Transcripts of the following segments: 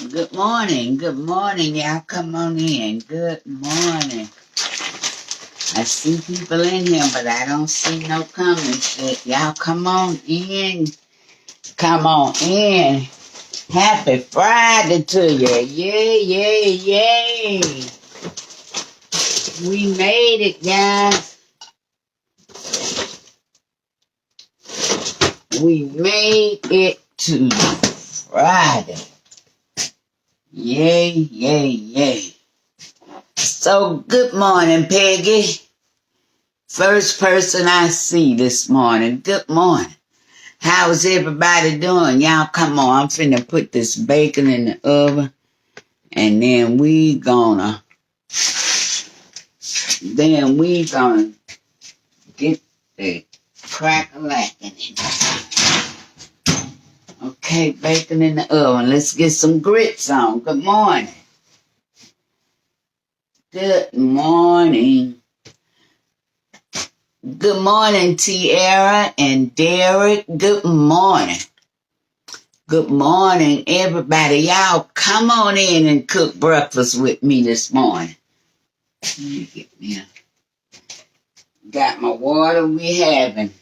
Good morning. Good morning. Y'all come on in. Good morning. I see people in here, but I don't see no comments yet. Y'all come on in. Come on in. Happy Friday to you. Yay, yay, yay. We made it, guys. We made it to Friday. Yay, yay, yay. So, good morning, Peggy. First person I see this morning. Good morning. How's everybody doing? Y'all come on. I'm finna put this bacon in the oven. And then we gonna get the crack-a-lacking in there. Okay, bacon in the oven. Let's get some grits on. Good morning. Good morning. Good morning, Tiara and Derek. Good morning. Good morning, everybody. Y'all come on in and cook breakfast with me this morning. Let me get me got my water we having.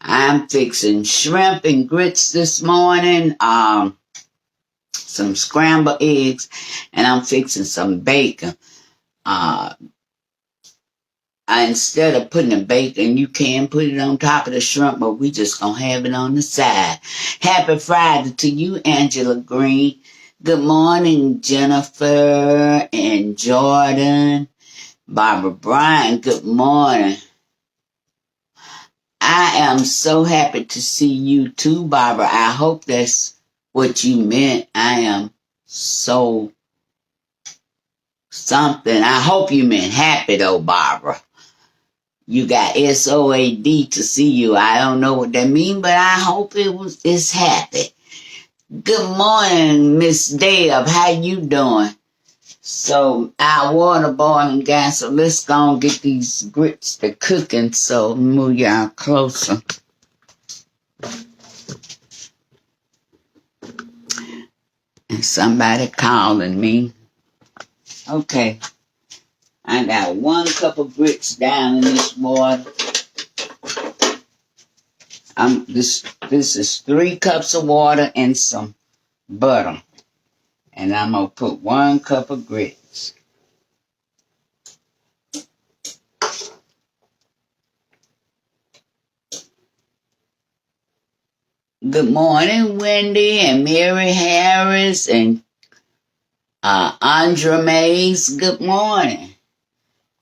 I'm fixing shrimp and grits this morning. Some scrambled eggs, and I'm fixing some bacon. Instead of putting the bacon, you can put it on top of the shrimp, but we just gonna have it on the side. Happy Friday to you, Angela Green. Good morning, Jennifer and Jordan. Barbara Bryan, good morning. I am so happy to see you too, Barbara. I hope that's what you meant. I am so something. I hope you meant happy though, Barbara. You got SOAD to see you. I don't know what that means, but I hope it's happy. Good morning, Miss Deb. How you doing? So our water boiling, guys. So let's go and get these grits to cooking. So move y'all closer. And somebody calling me. Okay. I got 1 cup of grits down in this water. This is 3 cups of water and some butter. And I'm going to put 1 cup of grits. Good morning, Wendy and Mary Harris and Andra Mays. Good morning.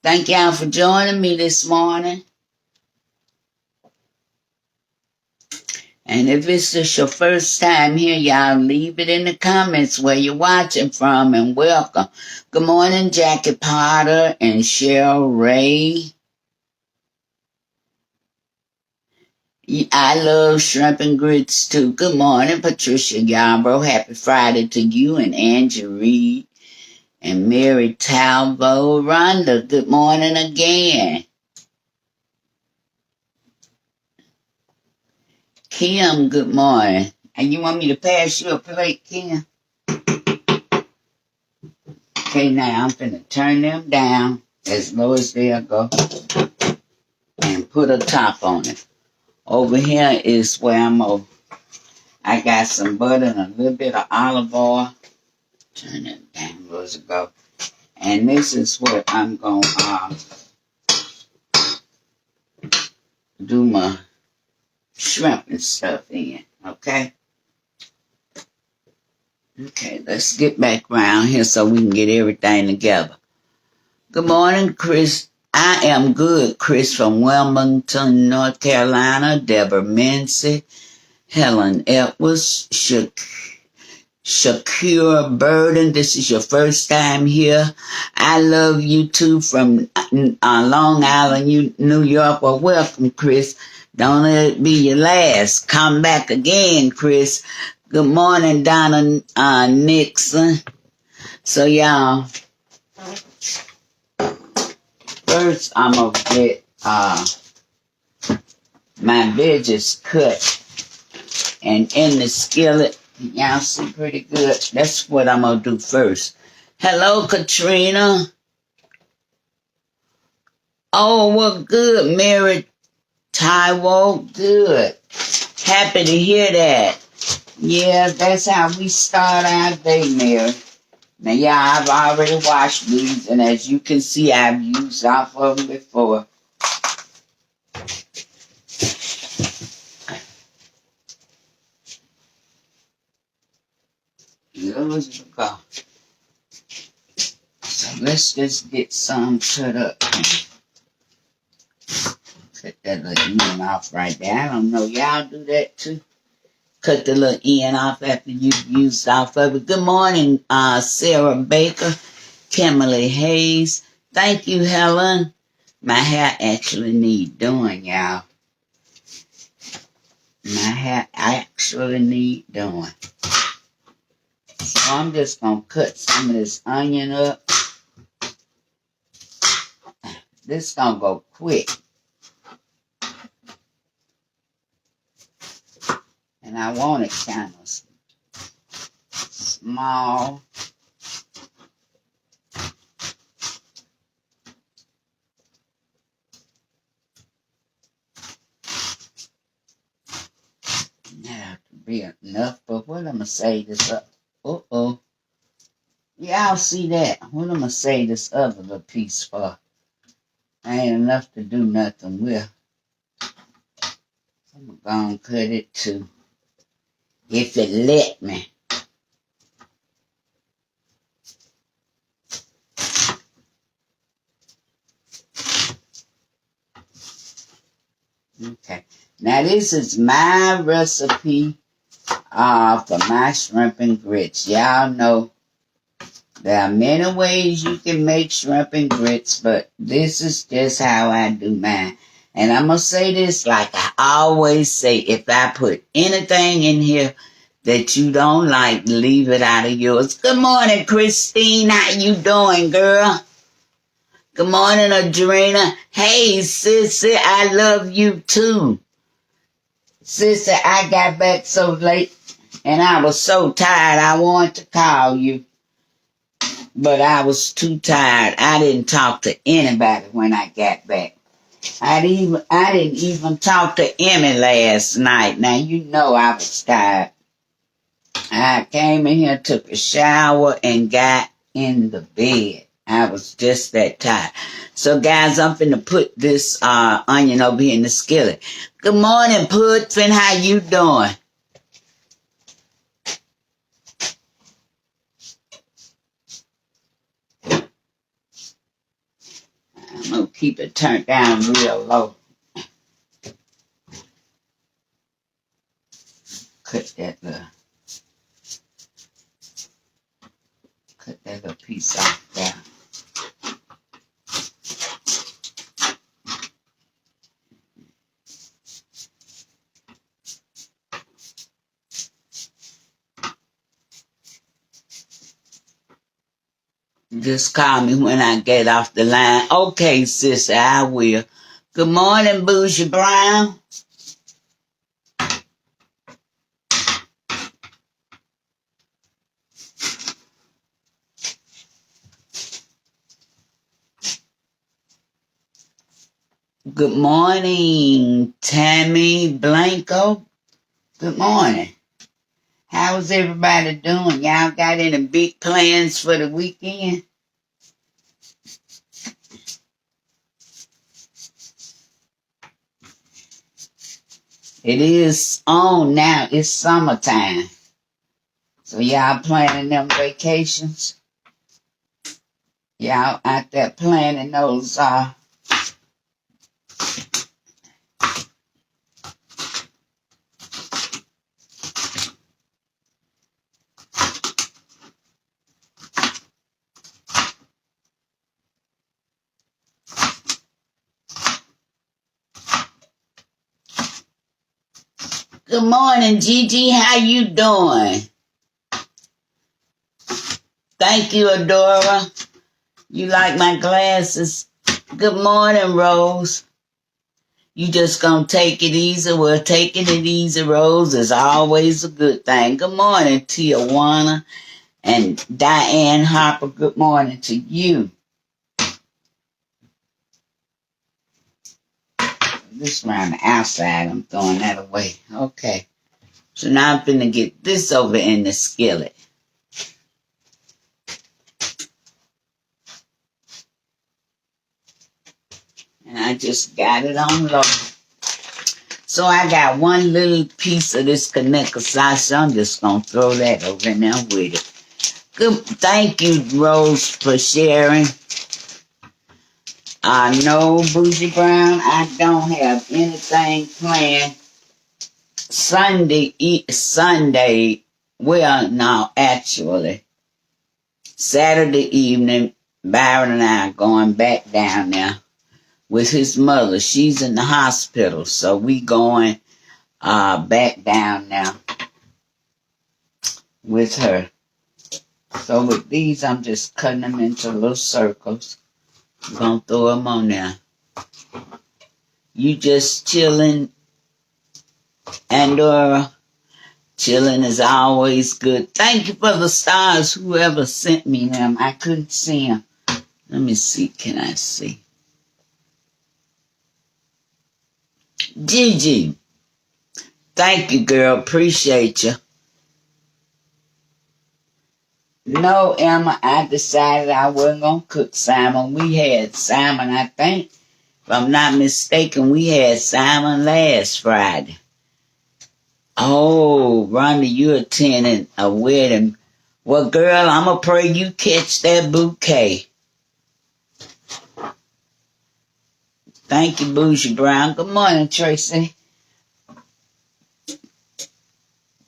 Thank y'all for joining me this morning. And if it's just your first time here, y'all leave it in the comments where you're watching from and welcome. Good morning, Jackie Potter and Cheryl Ray. I love shrimp and grits too. Good morning, Patricia Yarbrough. Happy Friday to you and Angie Reed and Mary Talbot. Rhonda, good morning again. Kim, good morning. And you want me to pass you a plate, Kim? Okay, now I'm finna turn them down as low as they'll go and put a top on it. Over here is where I got some butter and a little bit of olive oil. Turn it down, low as it go. And this is what I'm gonna do my shrimp and stuff in, okay? Okay, let's get back around here so we can get everything together. Good morning, Chris. I am good, Chris from Wilmington, North Carolina. Deborah Mincy, Helen Edwards, Shakira Burden. This is your first time here. I love you too from Long Island, New York. Well, welcome, Chris. Don't let it be your last. Come back again, Chris. Good morning, Donna Nixon. So, y'all, first I'm going to get my veggies cut and in the skillet. Y'all see pretty good. That's what I'm going to do first. Hello, Katrina. Oh, well, good, Mary Taiwo. Good. Happy to hear that. Yeah, that's how we start our day, Mary. Now, yeah, I've already washed these, and as you can see, I've used off of them before. Those we go. So let's just get some cut up. Cut that little end off right there. I don't know, y'all do that too? Cut the little end off after you've used off of it. Good morning, Sarah Baker, Kimberly Hayes. Thank you, Helen. My hair actually need doing, y'all. My hair actually need doing. So I'm just going to cut some of this onion up. This is going to go quick. And I want it kind of small. Now to be enough, but what I'm going to say this up. Uh-oh. Y'all see that? What I'm going to say this other little piece for? Ain't enough to do nothing with. I'm going to cut it too. If it let me. Okay. Now this is my recipe for my shrimp and grits. Y'all know there are many ways you can make shrimp and grits, but this is just how I do mine. And I'm going to say this like I always say, if I put anything in here that you don't like, leave it out of yours. Good morning, Christine. How you doing, girl? Good morning, Adrena. Hey, sissy, I love you too. Sissy, I got back so late and I was so tired I wanted to call you. But I was too tired. I didn't talk to anybody when I got back. I didn't even talk to Emmy last night. Now you know I was tired. I came in here, took a shower, and got in the bed. I was just that tired. So guys, I'm finna put this onion over here in the skillet. Good morning, Pudfin. How you doing? I'm gonna keep it turned down real low. Cut that little piece off there. Just call me when I get off the line. Okay, sister, I will. Good morning, Bougie Brown. Good morning, Tammy Blanco. Good morning. How's everybody doing? Y'all got any big plans for the weekend? It is on now. It's summertime. So y'all planning them vacations? Y'all out there planning those Good morning, Gigi. How you doing? Thank you, Adora. You like my glasses? Good morning, Rose. You just gonna take it easy? Well, taking it easy, Rose, is always a good thing. Good morning, Tijuana and Diane Harper. Good morning to you. This around the outside, I'm throwing that away. Okay. So now I'm finna get this over in the skillet. And I just got it on low. So I got one little piece of this connector sauce. So I'm just gonna throw that over in there with it. Good. Thank you, Rose, for sharing. No, Bougie Brown, I don't have anything planned. Sunday, well, no, actually, Saturday evening, Byron and I are going back down there with his mother. She's in the hospital, so we going back down there with her. So with these, I'm just cutting them into little circles. I'm going to throw them on there. You just chilling, and chilling is always good. Thank you for the stars, whoever sent me them. I couldn't see them. Let me see. Can I see? Gigi. Thank you, girl. Appreciate you. No, Emma, I decided I wasn't going to cook salmon. We had salmon, I think. If I'm not mistaken, we had salmon last Friday. Oh, Rhonda, you attending a wedding. Well, girl, I'm going to pray you catch that bouquet. Thank you, Bougie Brown. Good morning, Tracy.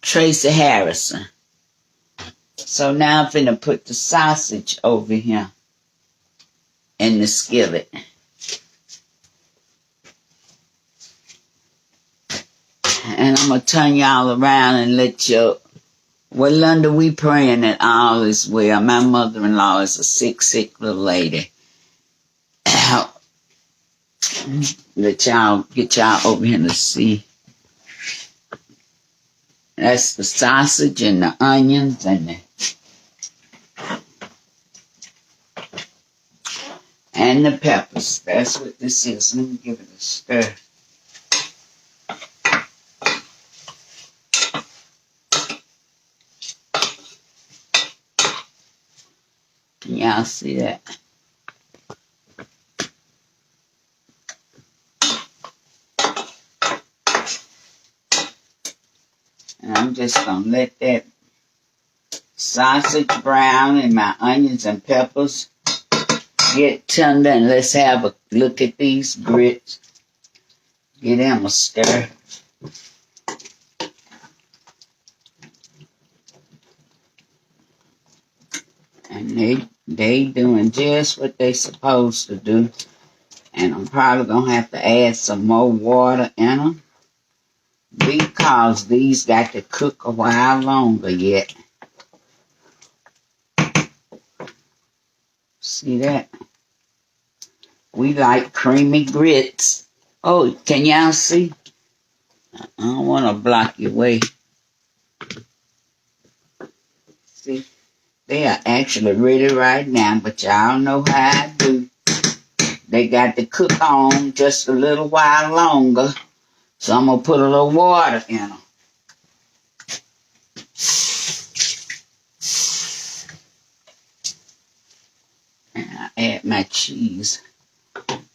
Tracy Harrison. So now I'm finna put the sausage over here in the skillet. And I'm going to turn y'all around and let you... Well, Linda, we praying that all is well. My mother-in-law is a sick little lady. Let y'all get y'all over here to see. That's the sausage and the onions and the peppers. That's what this is. Let me give it a stir. Can y'all see that? And I'm just going to let that sausage brown and my onions and peppers get tender. And let's have a look at these grits. Give them a stir. And they doing just what they supposed to do. And I'm probably going to have to add some more water in them, because these got to cook a while longer yet. See that? We like creamy grits. Oh, can y'all see? I don't want to block your way. See? They are actually ready right now, but y'all know how I do. They got to cook on just a little while longer. So I'm going to put a little water in them. And I add my cheese.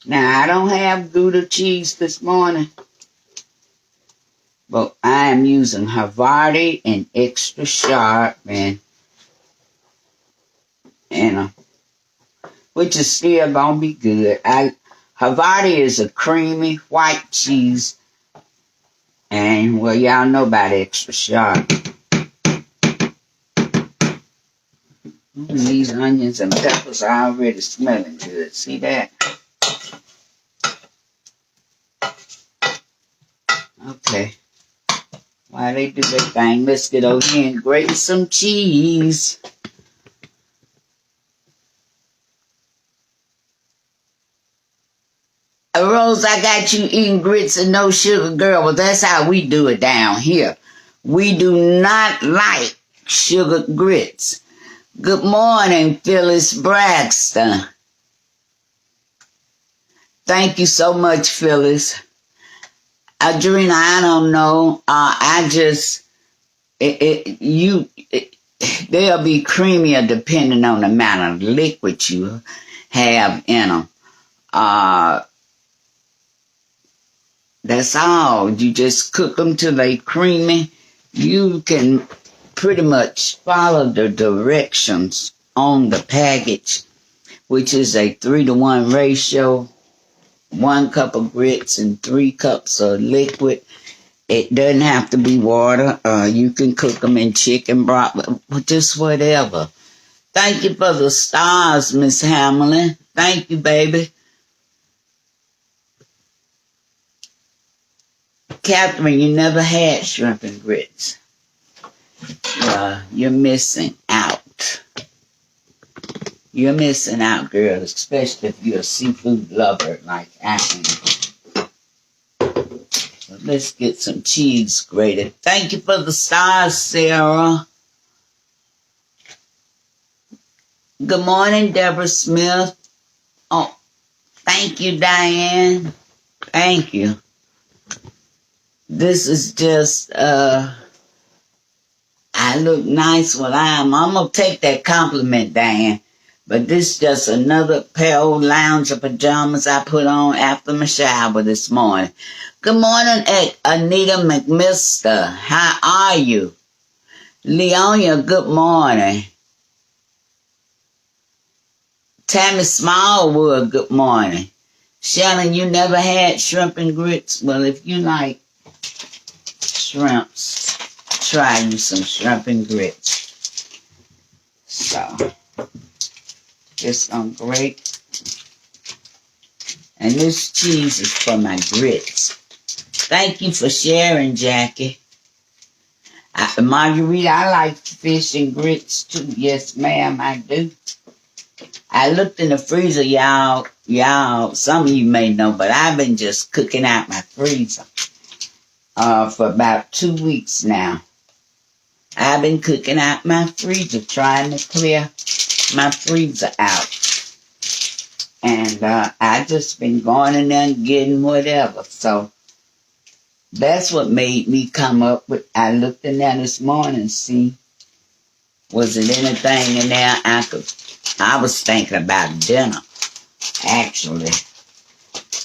Now, I don't have Gouda cheese this morning, but I am using Havarti and extra sharp, and which is still going to be good. Havarti is a creamy white cheese, and, well, y'all know about extra sharp. These onions and peppers are already smelling good. See that? Okay. While they do their thing, let's get over here and grate some cheese. Rose, I got you eating grits and no sugar, girl. Well, that's how we do it down here. We do not like sugar grits. Good morning, Phyllis Braxton. Thank you so much, Phyllis. Adrena, I don't know. They'll be creamier depending on the amount of liquid you have in them. That's all. You just cook them till they creamy. You can pretty much follow the directions on the package, which is a 3-to-1 ratio, 1 cup of grits and 3 cups of liquid. It doesn't have to be water. You can cook them in chicken broth, just whatever. Thank you for the stars, Miss Hamlin. Thank you, baby. Catherine, you never had shrimp and grits. You're missing out. You're missing out, girl, especially if you're a seafood lover like I am. So let's get some cheese grated. Thank you for the stars, Sarah. Good morning, Deborah Smith. Oh, thank you, Diane. Thank you. This is just, I look nice when I'm going to take that compliment, Diane. But this is just another pair of old lounge pajamas I put on after my shower this morning. Good morning, Anita McMister. How are you? Leonia, good morning. Tammy Smallwood, good morning. Shannon, you never had shrimp and grits? Well, if you like shrimps, try you some shrimp and grits. So, just gonna grate. And this cheese is for my grits. Thank you for sharing, Jackie. Margarita, I like fish and grits too. Yes, ma'am, I do. I looked in the freezer, y'all, some of you may know, but I've been just cooking out my freezer for about 2 weeks now. I've been cooking out my freezer, trying to clear my freezer out. And I just been going in there and getting whatever. So that's what made me come up with, I looked in there this morning and see, was it anything in there I was thinking about dinner, actually.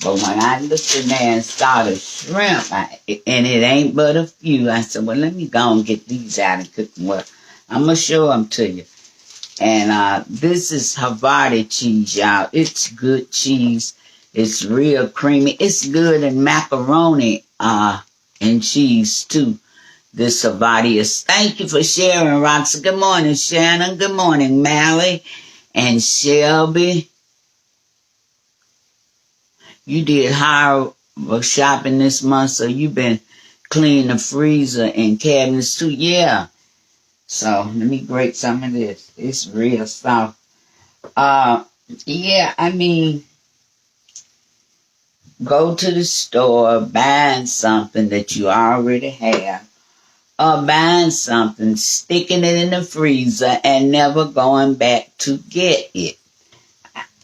But when I looked in there and saw the shrimp, and it ain't but a few, I said, well, let me go and get these out and cook them. Well, I'm going to show them to you. And this is Havarti cheese, y'all. It's good cheese. It's real creamy. It's good in macaroni and cheese, too. This Havarti is. Thank you for sharing, Roxy. Good morning, Shannon. Good morning, Mally and Shelby. You did hard shopping this month, so you've been cleaning the freezer and cabinets, too. Yeah. So, let me grate some of this. It's real soft. Yeah, I mean, go to the store, buying something that you already have, or buying something, sticking it in the freezer, and never going back to get it.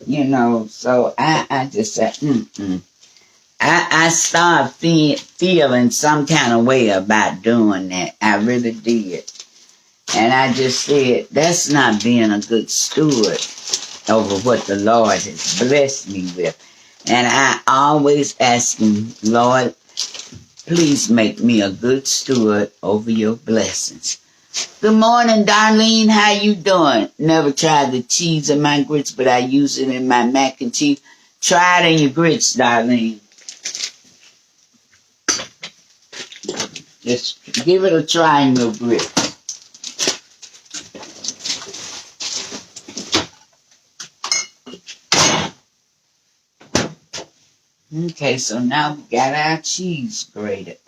You know, so I just said, I started feeling some kind of way about doing that. I really did. And I just said, that's not being a good steward over what the Lord has blessed me with. And I always ask him, Lord, please make me a good steward over your blessings. Good morning, Darlene. How you doing? Never tried the cheese in my grits, but I use it in my mac and cheese. Try it in your grits, Darlene. Just give it a try in your grits. Okay, so now we got our cheese grated.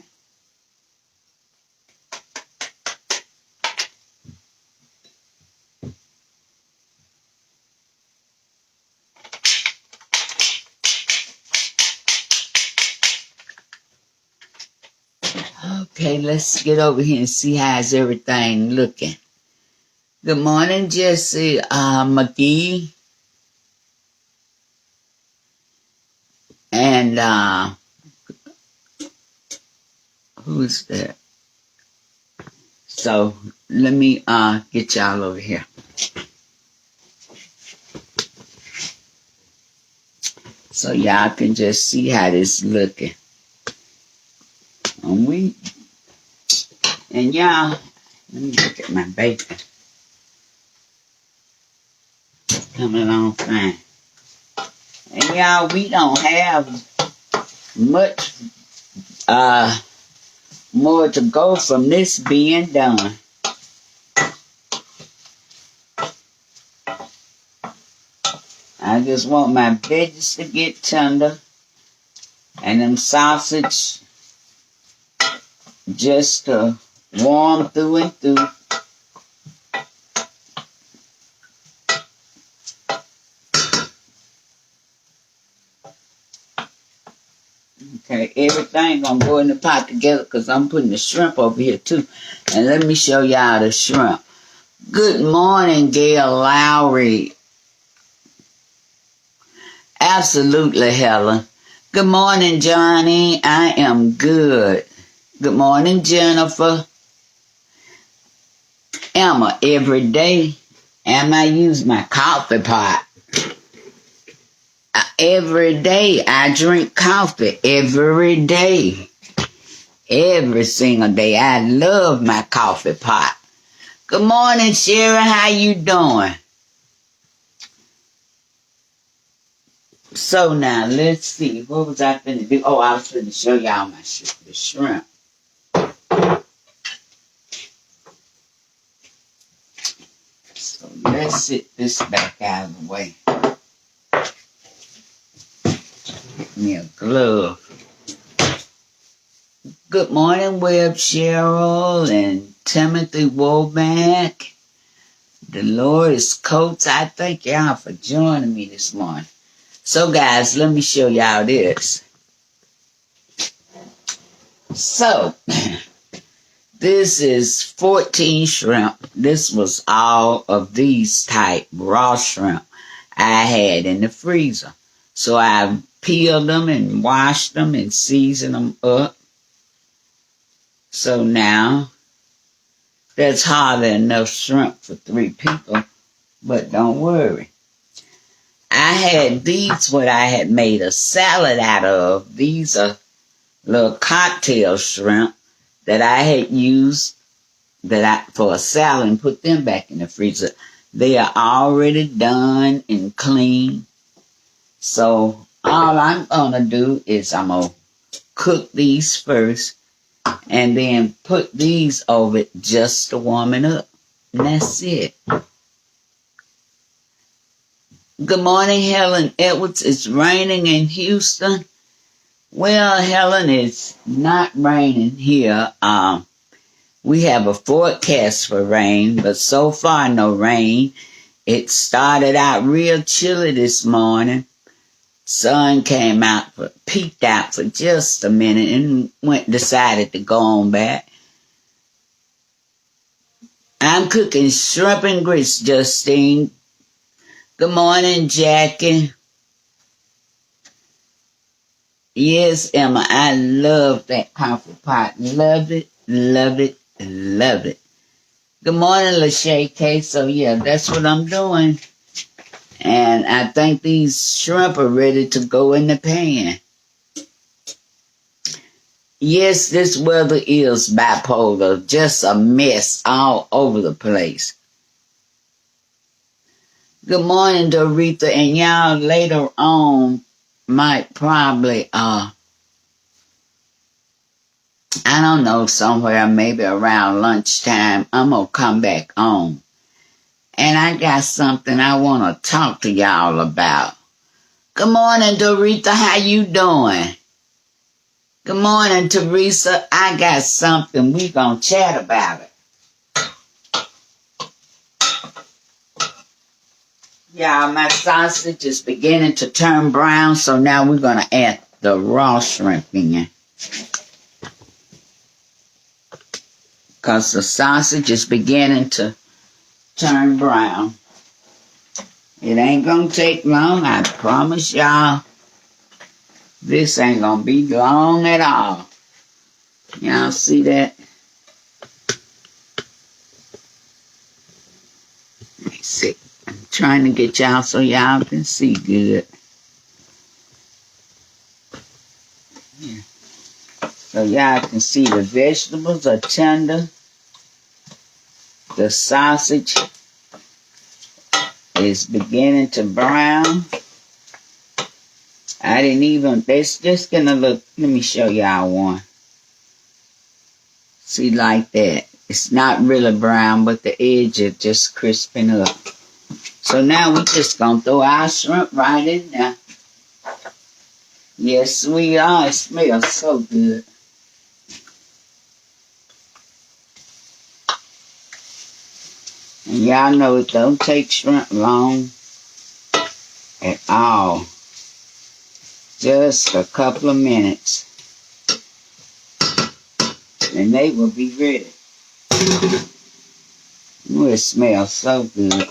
Okay, let's get over here and see how's everything looking. Good morning, Jesse McGee. And who's that? So let me get y'all over here. So y'all can just see how this looking. And y'all, let me look at my bacon. Coming along fine. And y'all, we don't have much more to go from this being done. I just want my veggies to get tender and them sausage just to warm through and through. Okay, everything gonna go in the pot together because I'm putting the shrimp over here too. And let me show y'all the shrimp. Good morning, Gail Lowry. Absolutely, Helen. Good morning, Johnny. I am good. Good morning, Jennifer. Emma, every day, I use my coffee pot. Every day, I drink coffee. Every day. Every single day. I love my coffee pot. Good morning, Sherry. How you doing? So now, let's see. What was I finna do? Oh, I was finna show y'all the shrimp. So let's sit this back out of the way. Get me a glove. Good morning, Webb Cheryl and Timothy Womack. Dolores Coates. I thank y'all for joining me this morning. So guys, let me show y'all this. So, this is 14 shrimp. This was all of these type raw shrimp I had in the freezer. So I peeled them and washed them and seasoned them up. So now, that's hardly enough shrimp for 3 people, but don't worry. I had these, what I had made a salad out of. These are little cocktail shrimp that I had used for a salad and put them back in the freezer. They are already done and clean. So all I'm going to do is I'm going to cook these first and then put these over it just to warm it up. And that's it. Good morning, Helen Edwards. It's raining in Houston. Well, Helen, it's not raining here. We have a forecast for rain, but so far no rain. It started out real chilly this morning. Sun came out, peeked out for just a minute and decided to go on back. I'm cooking shrimp and grits, Justine. Good morning, Jackie. Yes, Emma, I love that coffee pot. Love it, love it, love it. Good morning, Lachey K. So yeah, that's what I'm doing. And I think these shrimp are ready to go in the pan. Yes, this weather is bipolar. Just a mess all over the place. Good morning, Doretha. And y'all later on might probably, I don't know, somewhere maybe around lunchtime, I'm going to come back on. And I got something I want to talk to y'all about. Good morning, Doretha. How you doing? Good morning, Teresa. I got something. We gonna chat about it. Yeah, my sausage is beginning to turn brown, so now we're gonna add the raw shrimp in. because the sausage is beginning to turn brown. It ain't gonna take long, I promise y'all. This ain't gonna be long at all. Y'all see that? Let's see. I'm trying to get y'all so y'all can see good. Yeah. So y'all can see the vegetables are tender. The sausage is beginning to brown. I didn't even, it's just gonna look, let me show y'all one. See, like that. It's not really brown, but the edge is just crisping up. So now we just gonna throw our shrimp right in there. Yes, we are. It smells so good. And y'all know it don't take shrimp long at all. Just a couple of minutes. And they will be ready. Ooh, it smells so good.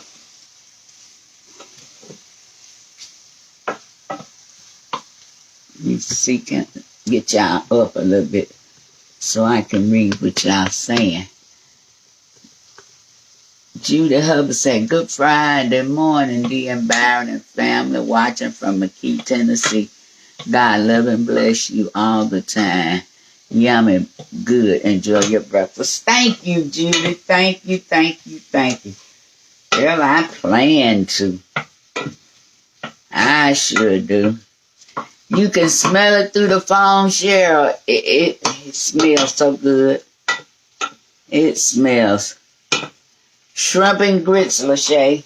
You see, can get y'all up a little bit so I can read what y'all saying. Judy Hubbard said, "Good Friday morning, dear Byron and family, watching from McKee, Tennessee. God love and bless you all the time. Yummy, good. Enjoy your breakfast." Thank you, Judy. Thank you, thank you, thank you. Girl, I plan to. I sure do. You can smell it through the phone, Cheryl. It smells so good. It smells. Shrimp and grits, Lachey.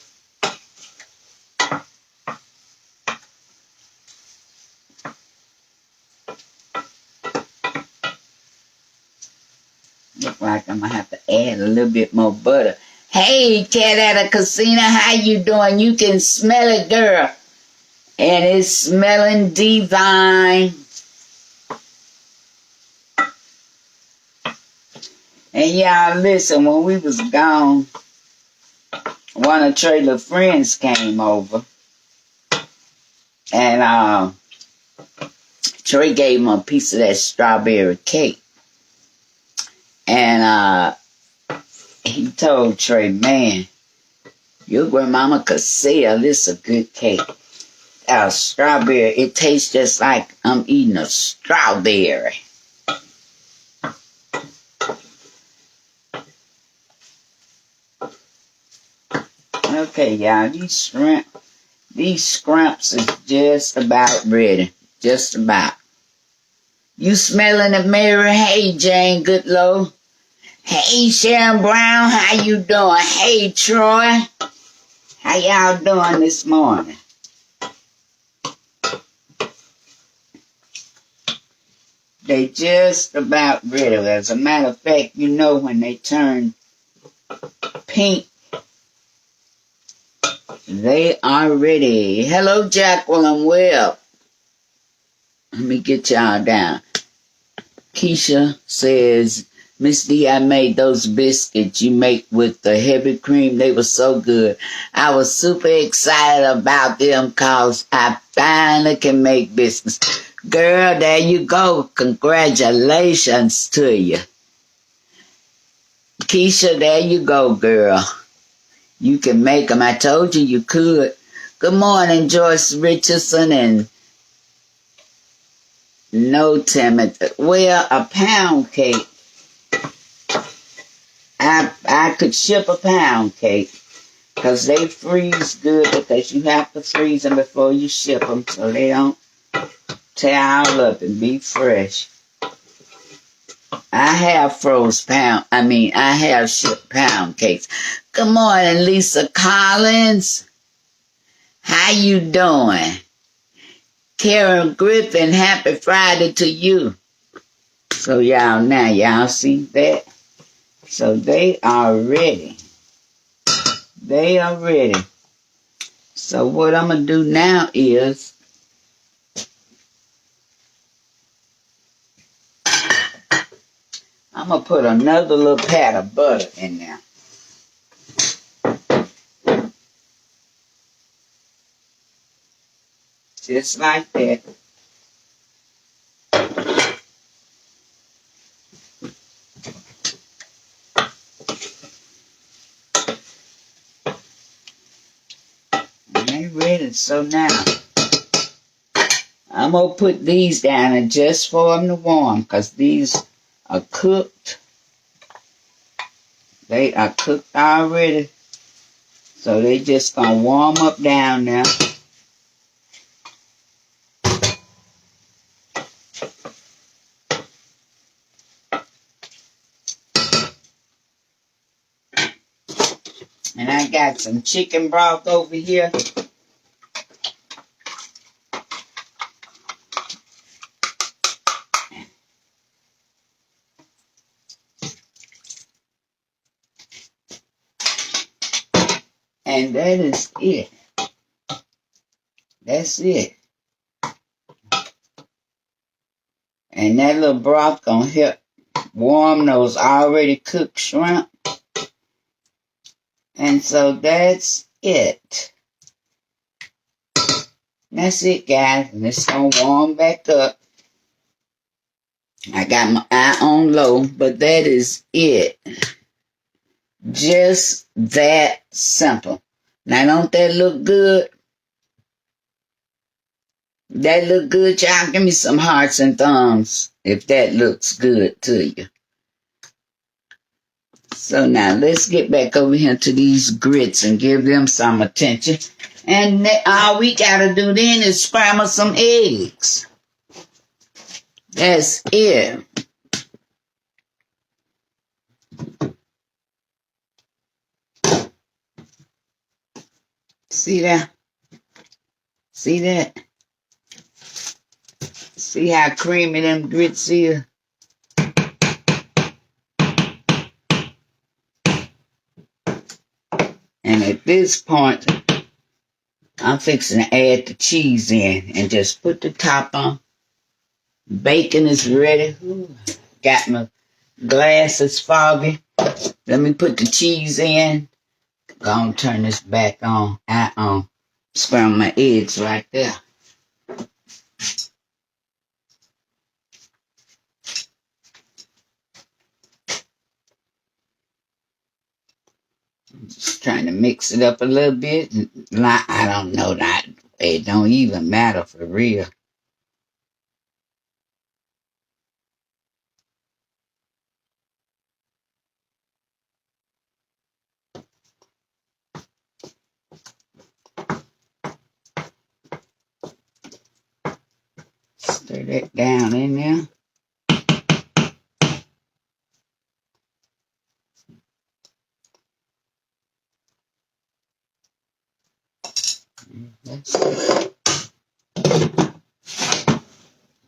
Look like I'm going to have to add a little bit more butter. Hey, Cat at a Casino, how you doing? You can smell it, girl. And it's smelling divine. And y'all, listen, when we was gone, one of Trailer's friends came over. And Trey gave him a piece of that strawberry cake. And he told Trey, "Man, your grandmama could sell this a good cake. Strawberry, it tastes just like I'm eating a strawberry." Okay, y'all, these scrimps is just about ready. Just about. You smelling it, Mary? Hey, Jane Goodlow. Hey, Sharon Brown, how you doing? Hey, Troy. How y'all doing this morning? They just about ready. As a matter of fact, you know when they turn pink, they are ready. Hello, Jacqueline Webb. Let me get y'all down. Keisha says, "Miss D, I made those biscuits you make with the heavy cream. They were so good. I was super excited about them because I finally can make biscuits." Girl, there you go. Congratulations to you. Keisha, there you go, girl. You can make them. I told you you could. Good morning, Joyce Richardson and No Timothy. Well, a pound cake. I could ship a pound cake because they freeze good, because you have to freeze them before you ship them so they don't tear all up and be fresh. I have I have shipped pound cakes. Good morning, Lisa Collins. How you doing? Karen Griffin, happy Friday to you. So y'all see that? So they are ready. They are ready. So what I'm going to do now is I'm I'm going to put another little pat of butter in there. Just like that. And they ready. So now, I'm going to put these down and just for them to warm because these are cooked. They are cooked already. So they just going to warm up down there. And I got some chicken broth over here. And that is it. That's it. And that little broth gonna help warm those already cooked shrimp. And so that's it. That's it, guys. And it's gonna warm back up. I got my eye on low, but that is it. Just that simple. Now, don't that look good? That look good, y'all? Give me some hearts and thumbs if that looks good to you. So now let's get back over here to these grits and give them some attention. And all we gotta do then is scramble some eggs. That's it. See that? See that? See how creamy them grits is? And at this point, I'm fixing to add the cheese in and just put the top on. Bacon is ready. Ooh, got my glasses foggy. Let me put the cheese in. Gonna turn this back on. Scramble my eggs right there. Just trying to mix it up a little bit. I don't know that. It don't even matter for real. Stir that down in there.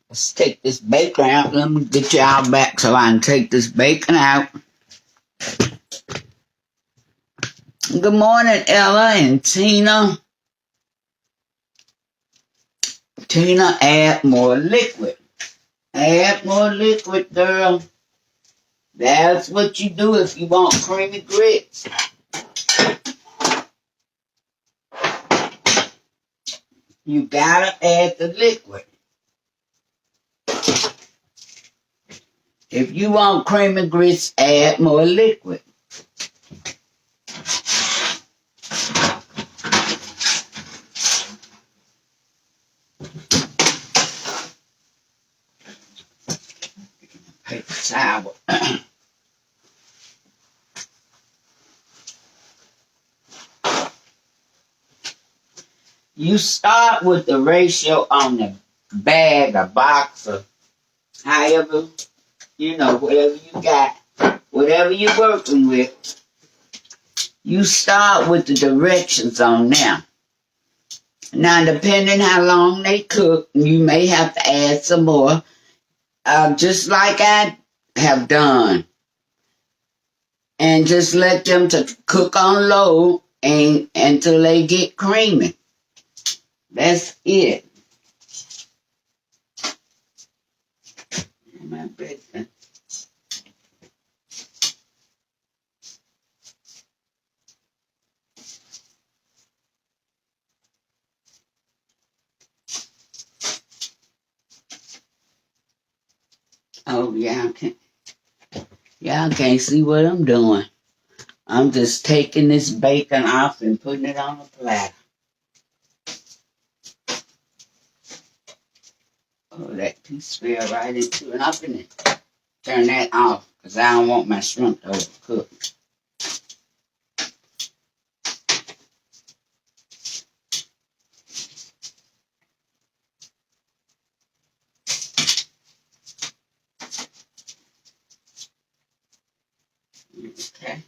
Let's take this bacon out. Let me get y'all back so I can take this bacon out. Good morning, Ella and Tina. Tina, add more liquid. Add more liquid, girl. That's what you do if you want creamy grits. You gotta add the liquid. If you want creamy grits, add more liquid. Paper towel. You start with the ratio on the bag or box or however, whatever you got, whatever you're working with. You start with the directions on them. Now, depending how long they cook, you may have to add some more, just like I have done. And just let them to cook on low until they get creamy. That's it. My bacon. Oh, y'all can't see what I'm doing. I'm just taking this bacon off and putting it on a platter. Oh, that piece fell right into it. I'm finna turn that off because I don't want my shrimp to overcook. Okay.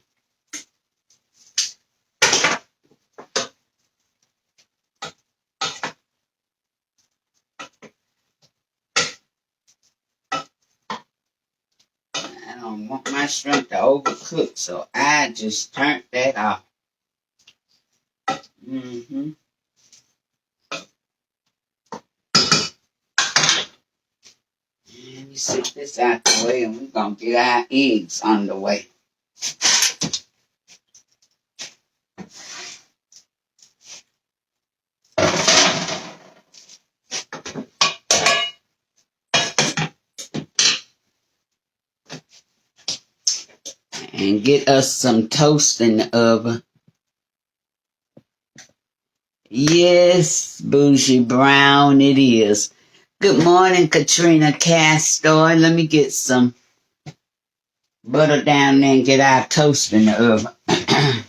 I don't want my shrimp to overcook, so I just turned that off. Mm-hmm. Let me sit this out the way and we're going to get our eggs on the way. And get us some toast in the oven. Yes, Bougie Brown it is. Good morning, Katrina Castor. Let me get some butter down there and get our toast in the oven.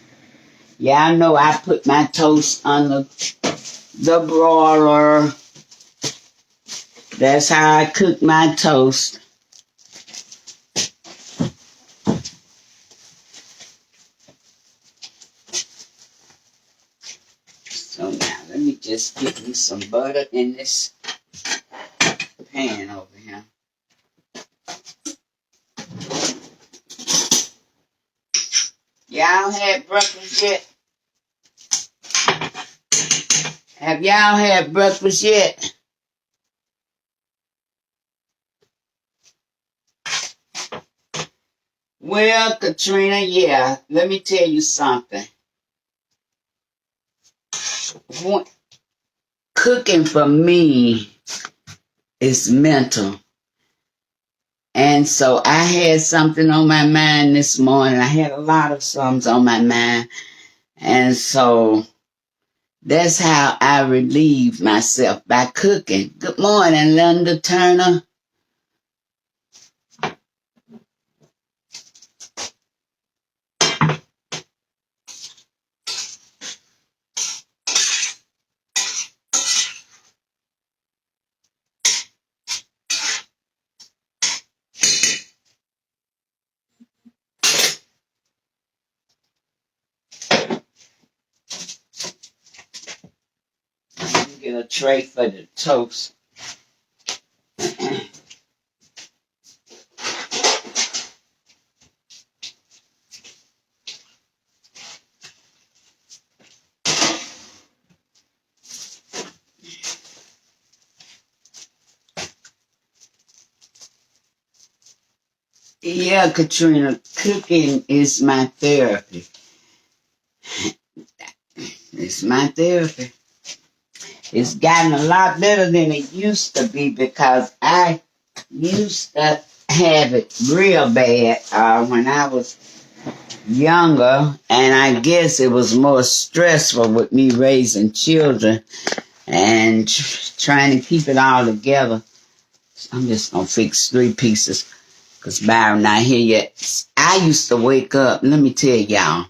Y'all know I put my toast on the broiler. That's how I cook my toast. So now let me just get me some butter in this pan over here. Y'all had breakfast yet? Have y'all had breakfast yet? Well, Katrina, yeah, let me tell you something. Cooking for me is mental. And so I had something on my mind this morning. I had a lot of something on my mind. And so that's how I relieve myself, by cooking. Good morning, Linda Turner. Get a tray for the toast. Yeah, Katrina, cooking is my therapy. It's my therapy. It's gotten a lot better than it used to be because I used to have it real bad when I was younger, and I guess it was more stressful with me raising children and trying to keep it all together. I'm just gonna fix 3 pieces because Byron not here yet. I used to wake up, let me tell y'all,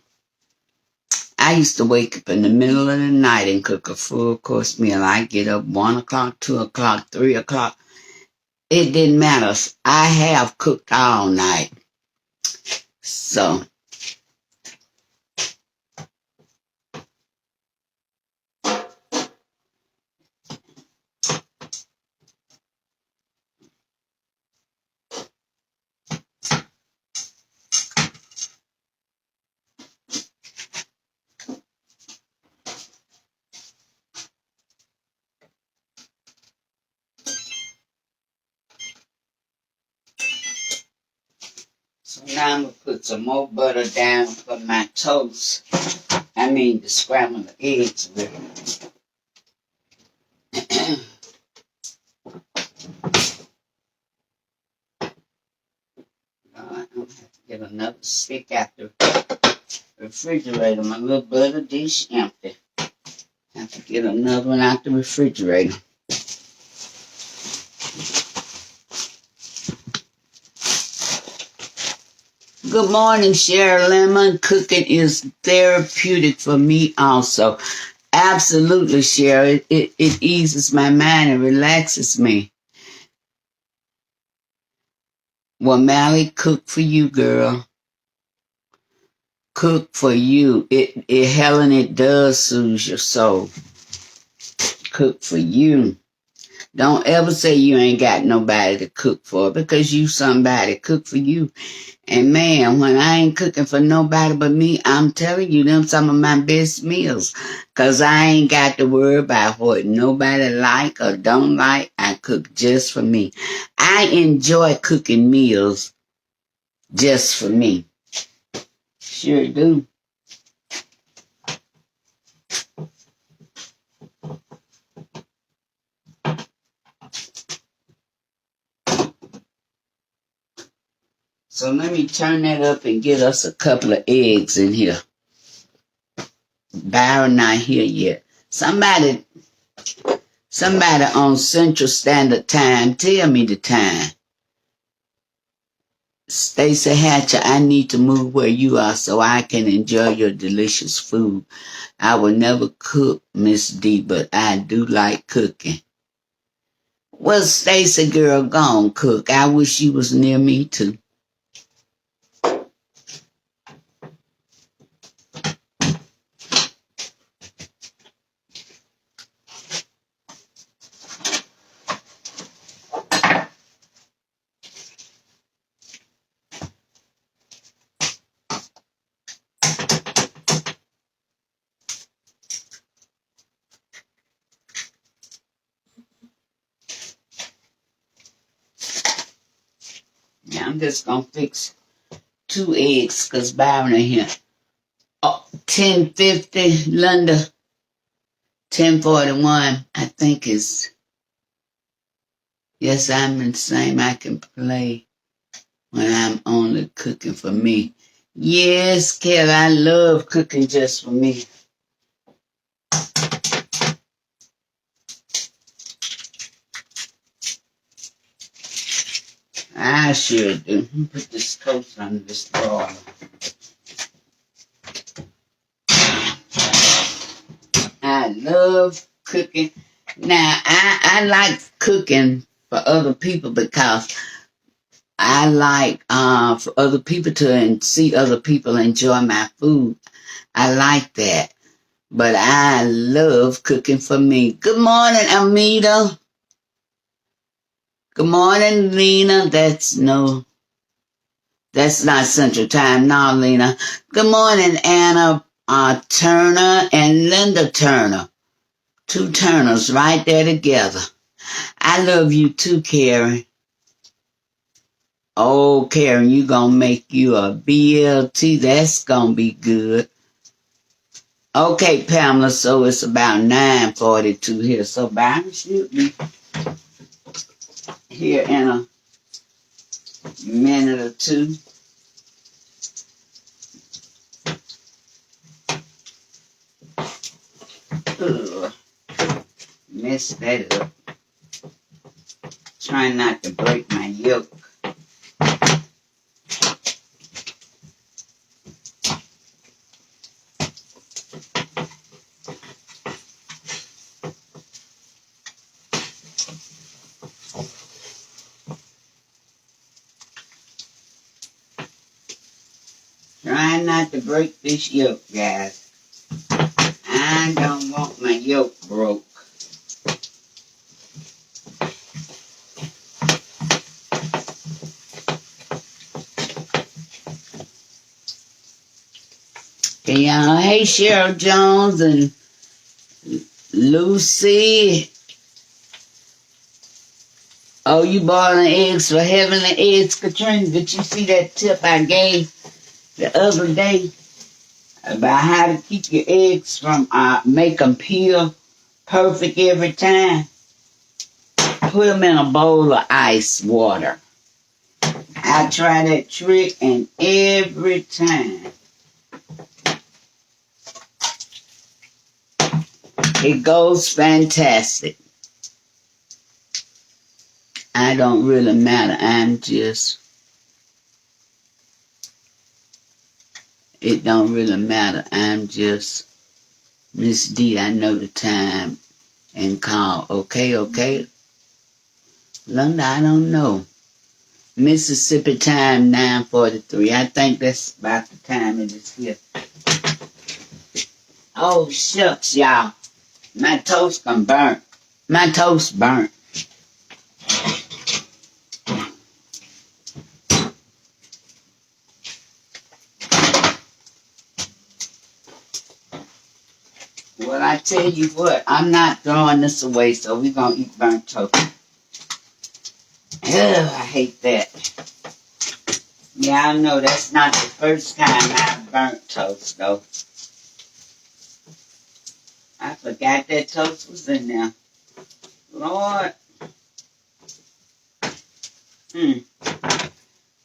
I used to wake up in the middle of the night and cook a full course meal. I get up 1 o'clock, 2 o'clock, 3 o'clock. It didn't matter. I have cooked all night. So now I'm going to put some more butter down for my toast. I mean, to scramble the eggs with. I'm gonna have to get another stick out the refrigerator. My little butter dish empty. Have to get another one out the refrigerator. Good morning, Sherry Lemon. Cooking is therapeutic for me also. Absolutely, Sherry. It eases my mind and relaxes me. Well, Mally, cook for you, girl. Cook for you. Helen, it does soothe your soul. Cook for you. Don't ever say you ain't got nobody to cook for, because you somebody. Cook for you. And man, when I ain't cooking for nobody but me, I'm telling you, them some of my best meals. Because I ain't got to worry about what nobody like or don't like. I cook just for me. I enjoy cooking meals just for me. Sure do. So let me turn that up and get us a couple of eggs in here. Byron not here yet. Somebody on Central Standard Time, tell me the time. Stacy Hatcher, I need to move where you are so I can enjoy your delicious food. I will never cook, Miss D, but I do like cooking. Well, Stacy girl, go on cook. I wish you was near me too. Yeah, I'm just gonna fix 2 eggs because Byron in here. Oh, 10:50, London. 10:41, I think is. Yes, I'm the same. I can play when I'm only cooking for me. Yes, Kelly, I love cooking just for me. I sure do. Put this toast under this broiler. I love cooking. Now, I like cooking for other people because I like for other people to see other people enjoy my food. I like that. But I love cooking for me. Good morning, Amita. Good morning, Lena. That's not Central Time. No, Lena. Good morning, Anna Turner and Linda Turner. 2 Turners right there together. I love you too, Karen. Oh, Karen, you gonna make you a BLT. That's gonna be good. Okay, Pamela, so it's about 9:42 here. So Byron should be here in a minute or two. Ugh, messed that up. Trying not to break my yolk. Trying not to break this yolk, guys. I don't want my yolk broke. Okay, y'all. Hey, Cheryl Jones and Lucy. Oh, you boiling eggs for heavenly eggs, Katrina? Did you see that tip I gave the other day about how to keep your eggs from make them peel perfect every time? Put them in a bowl of ice water. I try that trick, and every time it goes fantastic. I don't really matter. It don't really matter. I'm just Miss D. I know the time and call. Okay. London, I don't know. Mississippi time 9:43. I think that's about the time it is here. Oh shucks, y'all. My toast burnt. My toast burnt. Well, I tell you what, I'm not throwing this away, so we're going to eat burnt toast. Ugh, I hate that. Yeah, I know that's not the first time I've burnt toast, though. I forgot that toast was in there. Lord.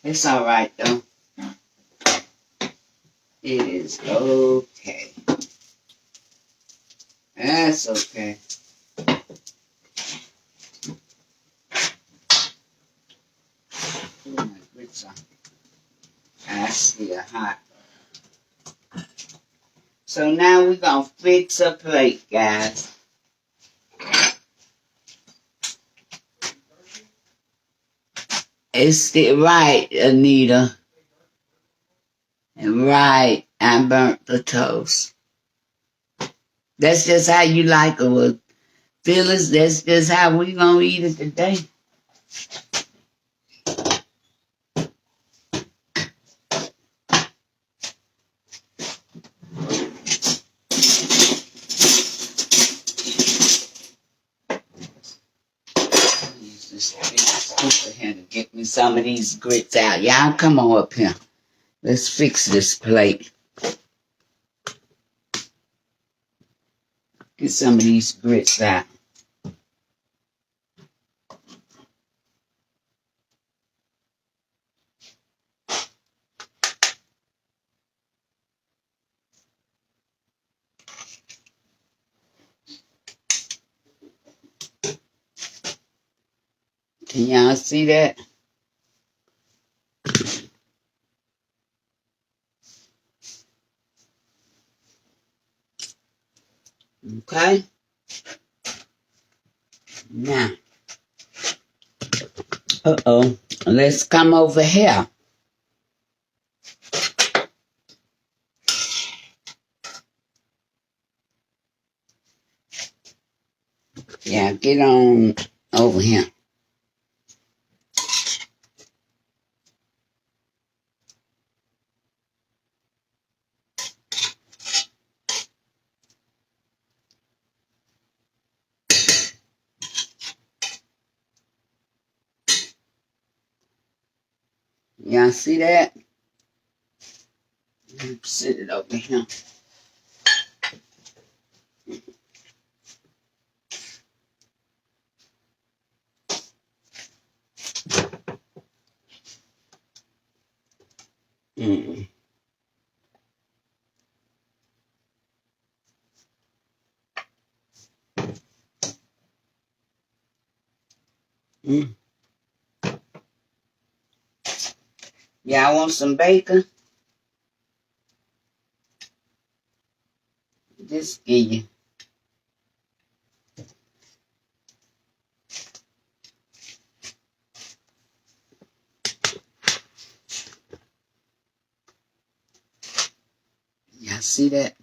It's all right, though. It is okay. That's okay. Oh, my grits are. I still hot. So now we're going to fix a plate, guys. It's still right, Anita. Right, I burnt the toast. That's just how you like it. Well, Phyllis, that's just how we going to eat it today. Use this big scoop here to get me some of these grits out. Y'all come on up here. Let's fix this plate. Get some of these grits out. Can y'all see that? Okay. Now. Uh-oh. Let's come over here. Yeah, get on over here. Y'all see that? Sit it over here. Mm. Mm. Y'all want some bacon? Just give you. Y'all see that?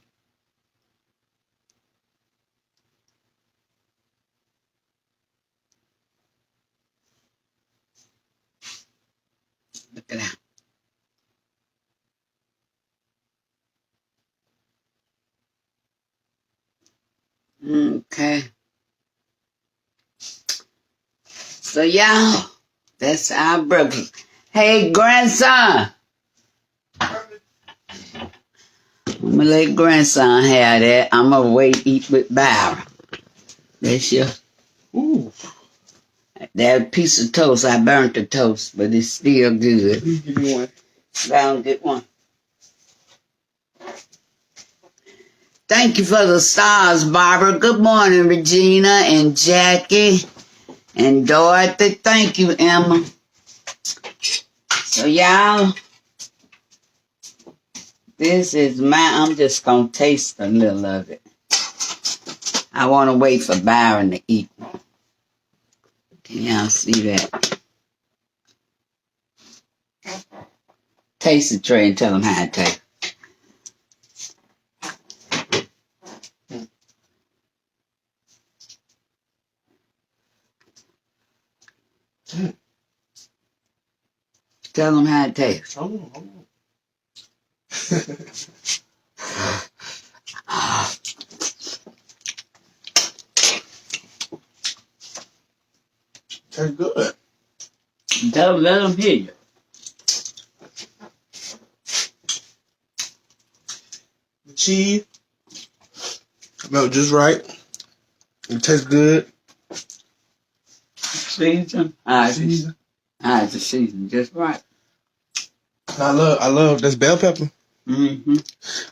Look at that. Okay. So y'all, that's our breakfast. Hey, grandson. I'm gonna let grandson have that. I'm gonna wait eat with Byron. That's your. Ooh. That piece of toast, I burnt the toast, but it's still good. Give me one. I'll get one. Thank you for the stars, Barbara. Good morning, Regina and Jackie and Dorothy. Thank you, Emma. So, y'all, this is I'm just going to taste a little of it. I want to wait for Byron to eat. Can y'all see that? Taste the tray and tell them how it tastes. Tell them how it tastes. Tastes good. Let them hear you. The cheese smelled just right. It tastes good. Season. Season. The season just right. I love this bell pepper. Mm-hmm.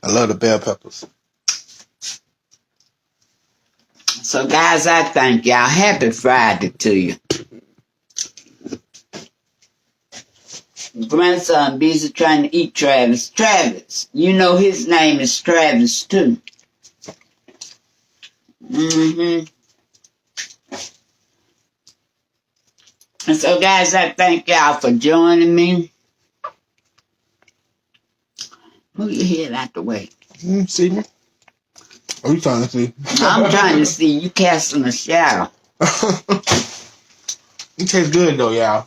I love the bell peppers. So, guys, I thank y'all. Happy Friday to you. Grandson busy trying to eat Travis. Travis, you know his name is Travis too. Mm-hmm. And so, guys, I thank y'all for joining me. Move your head out the way. See me? Are you trying to see? I'm trying to see you casting a shadow. It tastes good though, y'all.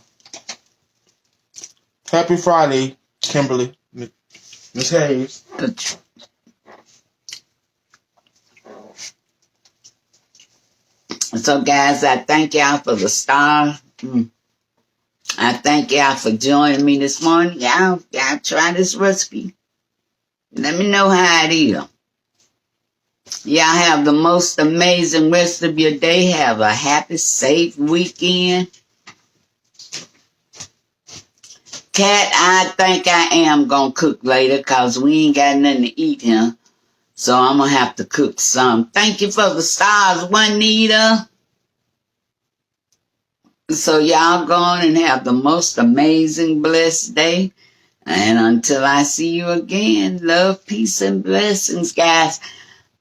Happy Friday, Kimberly. Miss Hayes. So, guys, I thank y'all for the star. I thank y'all for joining me this morning. Y'all try this recipe. Let me know how it is. Y'all have the most amazing rest of your day. Have a happy, safe weekend. Cat, I think I am going to cook later because we ain't got nothing to eat here. So I'm going to have to cook some. Thank you for the stars, Juanita. So y'all go on and have the most amazing, blessed day. And until I see you again, love, peace, and blessings, guys.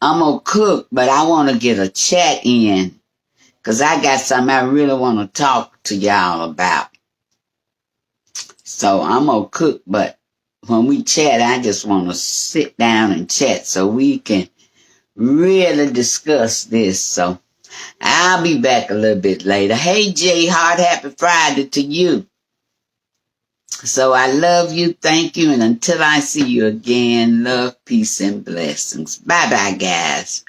I'm going to cook, but I want to get a chat in. Because I got something I really want to talk to y'all about. So I'm going to cook, but when we chat, I just want to sit down and chat so we can really discuss this. So I'll be back a little bit later. Hey, Jay Hart, happy Friday to you. So I love you, thank you, and until I see you again, love, peace, and blessings. Bye-bye, guys.